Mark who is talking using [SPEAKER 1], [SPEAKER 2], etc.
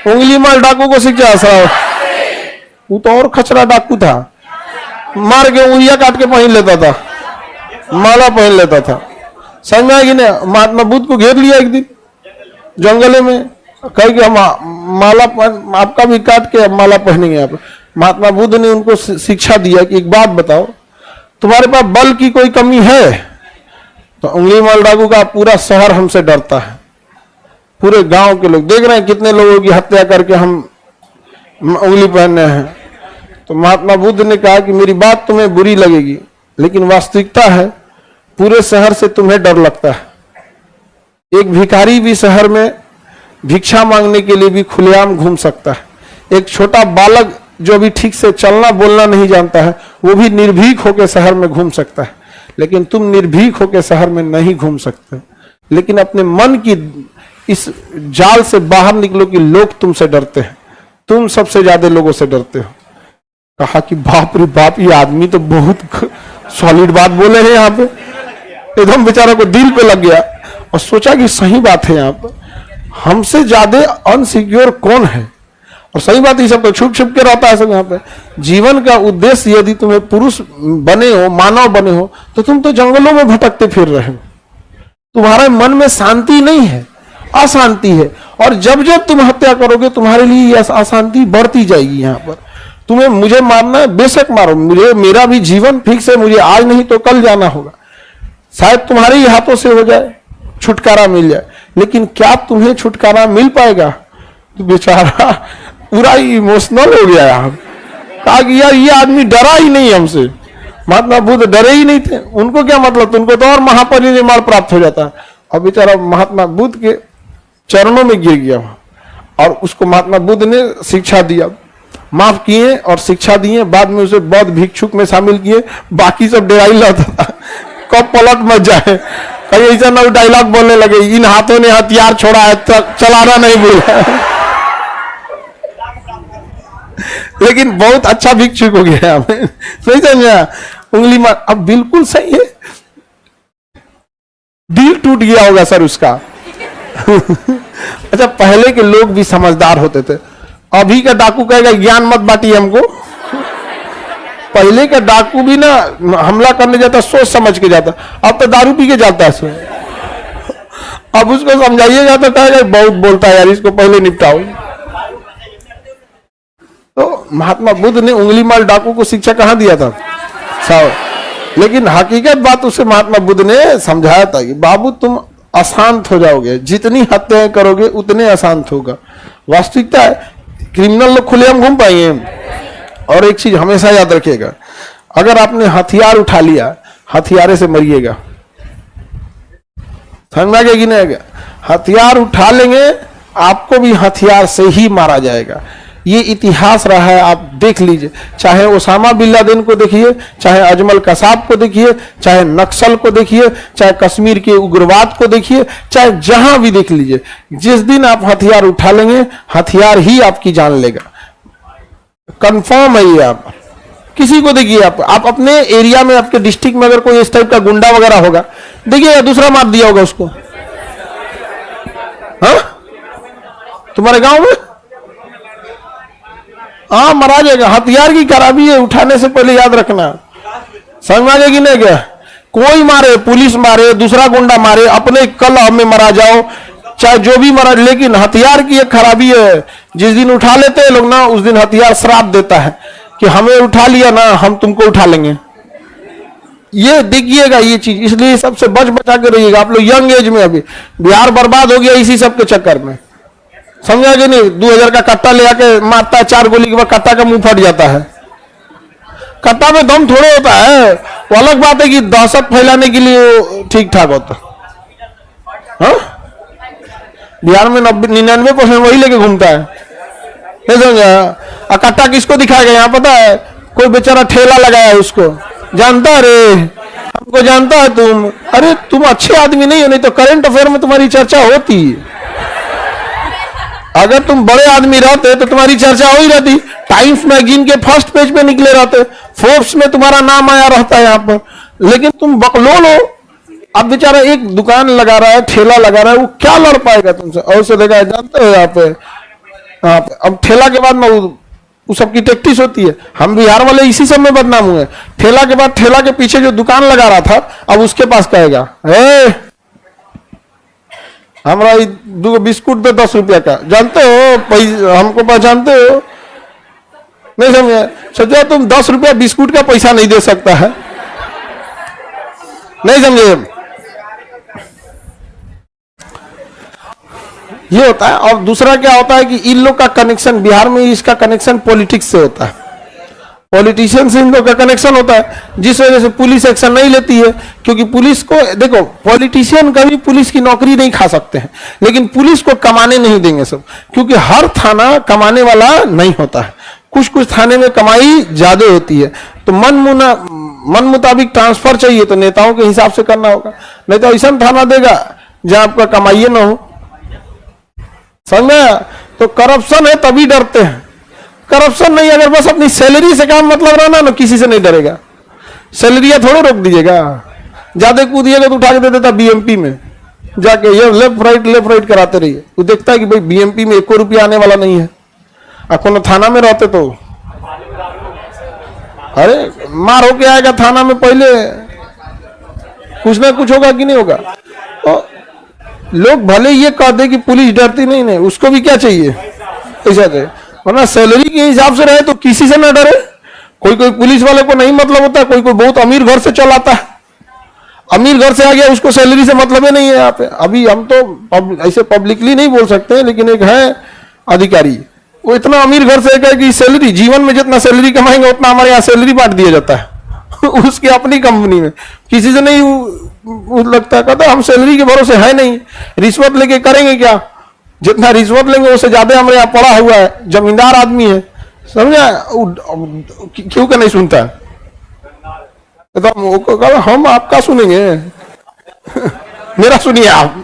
[SPEAKER 1] उंगली मार डाकू को शिक्षा साहब, वो तो और खचरा डाकू था, मार के उंगलियां काट के पहन लेता था, माला पहन लेता था। समझ में आएगी ना। महात्मा बुद्ध को घेर लिया एक दिन जंगल में, कह के हम माला आपका भी काट के माला पहनेंगे आप। महात्मा बुद्ध ने उनको शिक्षा दिया कि एक बात बताओ, तुम्हारे पास बल की कोई कमी है? तो उंगली माल डाकू का पूरा शहर हमसे डरता है, पूरे गांव के लोग देख रहे हैं कितने लोगों की हत्या करके हम उंगली पहने हैं। तो महात्मा बुद्ध ने कहा कि मेरी बात तुम्हें बुरी लगेगी, लेकिन वास्तविकता है पूरे शहर से तुम्हें डर लगता है। एक भिखारी भी शहर में भिक्षा मांगने के लिए भी खुलेआम घूम सकता है। एक छोटा बालक जो अभी ठीक से चलना बोलना नहीं जानता है, वो भी निर्भीक होकर शहर में घूम सकता है। लेकिन तुम निर्भीक होकर शहर में नहीं घूम सकते। लेकिन अपने मन की इस जाल से बाहर निकलो कि लोग तुमसे डरते हैं, तुम सबसे ज्यादा लोगों से डरते हो। कहा कि बाप रे बाप, ये आदमी तो बहुत सॉलिड बात बोले हैं यहाँ पे। एकदम बेचारा को दिल पे लग गया और सोचा कि सही बात है, यहाँ पे हमसे ज्यादा अनसिक्योर कौन है। और सही बात है, सब तो छुप छुप के रहता है सब यहाँ पे। जीवन का उद्देश्य यदि तुम्हें पुरुष बने हो, मानव बने हो, तो तुम तो जंगलों में भटकते फिर रहे हो। तुम्हारे मन में शांति नहीं है, अशांति है। और जब जब तुम हत्या करोगे तुम्हारे लिए यह अशांति बढ़ती जाएगी। यहाँ पर तुम्हें मुझे मारना है, बेशक मारो, मुझे मेरा भी जीवन फिक्स है, मुझे आज नहीं तो कल जाना होगा। शायद तुम्हारे ही हाथों से हो जाए, छुटकारा मिल जाए, लेकिन क्या तुम्हें छुटकारा मिल पाएगा? तो बेचारा पूरा इमोशनल हो गया यार। कहा कि यार ये आदमी डरा ही नहीं हमसे। महात्मा बुद्ध डरे ही नहीं थे, उनको क्या मतलब, उनको तो और महापरिनिर्वाण प्राप्त हो जाता। और बेचारा महात्मा बुद्ध के चरणों में गिर गया और उसको महात्मा बुद्ध ने शिक्षा दिया, माफ किए और शिक्षा दिए। बाद में उसे बौद्ध भिक्षुक में शामिल किए। बाकी सब डराई रहता था कब पलट मत जाए, कहीं ऐसा ना डायलॉग बोलने लगे, इन हाथों ने हथियार छोड़ा है, चलाना नहीं भूला। लेकिन बहुत अच्छा भिक्षुक हो गया हमें, नहीं समझा? उंगली मार, अब बिल्कुल सही है। दिल टूट गया होगा सर उसका। अच्छा, पहले के लोग भी समझदार होते थे। अभी का डाकू कहेगा ज्ञान मत बांटिए हमको। पहले का डाकू भी ना हमला करने जाता सोच समझ के जाता, अब तो दारू पी के जाता है। अब उसको समझाइएगा तो कहेगा बहुत बोलता है यार, इसको पहले निपटाओ। तो महात्मा बुद्ध ने उंगली माल डाकू को शिक्षा कहाँ दिया था? लेकिन हकीकत बात उसे महात्मा बुद्ध ने समझाया था कि बाबू तुम अशांत हो जाओगे, जितनी हत्याएं करोगे उतने अशांत होगा। वास्तविकता है क्रिमिनल लोग खुलेआम घूम पाएंगे। और एक चीज हमेशा याद रखिएगा, अगर आपने हथियार उठा लिया, हथियारे से मरिएगा। समझ में आ गया कि नहीं? हथियार उठा लेंगे, आपको भी हथियार से ही मारा जाएगा। ये इतिहास रहा है, आप देख लीजिए। चाहे ओसामा बिन लादेन को देखिए, चाहे अजमल कसाब को देखिए, चाहे नक्सल को देखिए, चाहे कश्मीर के उग्रवाद को देखिए, चाहे जहां भी देख लीजिए। जिस दिन आप हथियार उठा लेंगे, हथियार ही आपकी जान लेगा। कंफर्म है ये। आप किसी को देखिए, आप अपने एरिया में, आपके डिस्ट्रिक्ट में अगर कोई इस टाइप का गुंडा वगैरह होगा, देखिए दूसरा मार दिया होगा उसको। हाँ, तुम्हारे गांव में हाँ मरा जाएगा। हथियार की खराबी है, उठाने से पहले याद रखना। समझ में आ गया कि नहीं? क्या कोई मारे, पुलिस मारे, दूसरा गुंडा मारे, अपने कलह में मरा जाओ, चाहे जो भी मरा, लेकिन हथियार की एक खराबी है, जिस दिन उठा लेते हैं लोग ना, उस दिन हथियार श्राप देता है कि हमें उठा लिया ना, हम तुमको उठा लेंगे। ये देखिएगा ये चीज, इसलिए सबसे बच बचा के रहिएगा। आप लोग यंग एज में, अभी बिहार बर्बाद हो गया इसी सब के चक्कर में। समझा कि नहीं? 2000 का कट्टा ले आके मारता है, 4 गोली के बाद कट्टा का मुंह फट जाता है। कट्टा में दम थोड़े होता है। वो अलग बात है कि दहशत फैलाने के लिए ठीक ठाक होता। हाँ, बिहार में 99% वही लेके घूमता है, नहीं समझा? कट्टा किसको दिखाएगा यहाँ पता है? कोई बेचारा ठेला लगाया है उसको, जानता है रे, हमको जानता है तुम। अरे तुम अच्छे आदमी नहीं हो, नहीं तो करंट अफेयर में तुम्हारी चर्चा होती। अगर तुम बड़े आदमी रहते तो तुम्हारी चर्चा हो ही रहती। टाइम्स मैगजीन के फर्स्ट पेज पे निकले रहते, फोर्ब्स में तुम्हारा नाम आया रहता है यहाँ पर। लेकिन तुम बकलोल हो। अब बेचारा एक दुकान लगा रहा है, ठेला लगा रहा है, वो क्या लड़ पाएगा तुमसे? और से देखा है, जानते हो यहाँ पे अब ठेला के बाद में वो सबकी टैक्टिस होती है। हम बिहार वाले इसी सब में बदनाम हुए। ठेला के बाद ठेला के पीछे जो दुकान लगा रहा था, अब उसके पास कहेगा हमारा 2 बिस्कुट दे 10 रुपया का, जानते हो हमको पहचानते हो? नहीं समझे? सोचो तुम 10 रुपया बिस्कुट का पैसा नहीं दे सकता है, नहीं समझे? ये होता है। और दूसरा क्या होता है कि इन लोग का कनेक्शन, बिहार में इसका कनेक्शन पॉलिटिक्स से होता है। पॉलिटिशियन से इन लोग का कनेक्शन होता है, जिस वजह से पुलिस एक्शन नहीं लेती है। क्योंकि पुलिस को देखो, पॉलिटिशियन कभी पुलिस की नौकरी नहीं खा सकते हैं, लेकिन पुलिस को कमाने नहीं देंगे सब, क्योंकि हर थाना कमाने वाला नहीं होता है। कुछ कुछ थाने में कमाई ज्यादा होती है, तो मन मुताबिक ट्रांसफर चाहिए तो नेताओं के हिसाब से करना होगा, नहीं तो ऐसा थाना देगा जहां आपका कमाइए ना हो। समझ? तो करप्शन है तभी डरते हैं। करप्शन नहीं, अगर बस अपनी सैलरी से काम मतलब रहना ना, किसी से नहीं डरेगा। सैलरिया थोड़ा रोक दीजिएगा, ज्यादा कूदिएगा तो उठा के दे देता बीएमपी में जाके, ये लेफ्ट राइट कराते रहिए। वो देखता है कि भाई बीएमपी में 1 रुपया आने वाला नहीं है। अपन थाना में रहते तो अरे मार होके आएगा थाना में, पहले कुछ ना कुछ होगा कि नहीं होगा। तो लोग भले ये कह दे कि पुलिस डरती नहीं, उसको भी क्या चाहिए ऐसा थे, वरना सैलरी के हिसाब से रहे तो किसी से ना डरे। कोई पुलिस वाले को नहीं मतलब होता, कोई बहुत अमीर घर से चल आता है, अमीर घर से आ गया, उसको सैलरी से मतलब ही नहीं है। यहाँ पे अभी हम तो ऐसे पब्लिकली नहीं बोल सकते, लेकिन एक है अधिकारी, वो इतना अमीर घर से है कि सैलरी, जीवन में जितना सैलरी कमाएंगे उतना हमारे यहाँ सैलरी बांट दिया जाता है उसकी अपनी कंपनी में, किसी से नहीं लगता। कहता हम सैलरी के भरोसे है नहीं, रिश्वत लेके करेंगे क्या, जितना रिश्वत लेंगे उससे ज्यादा हमारे यहाँ पड़ा हुआ है, जमींदार आदमी है। समझा? क्यों का नहीं सुनता? तो हम आपका सुनेंगे मेरा सुनिए आप।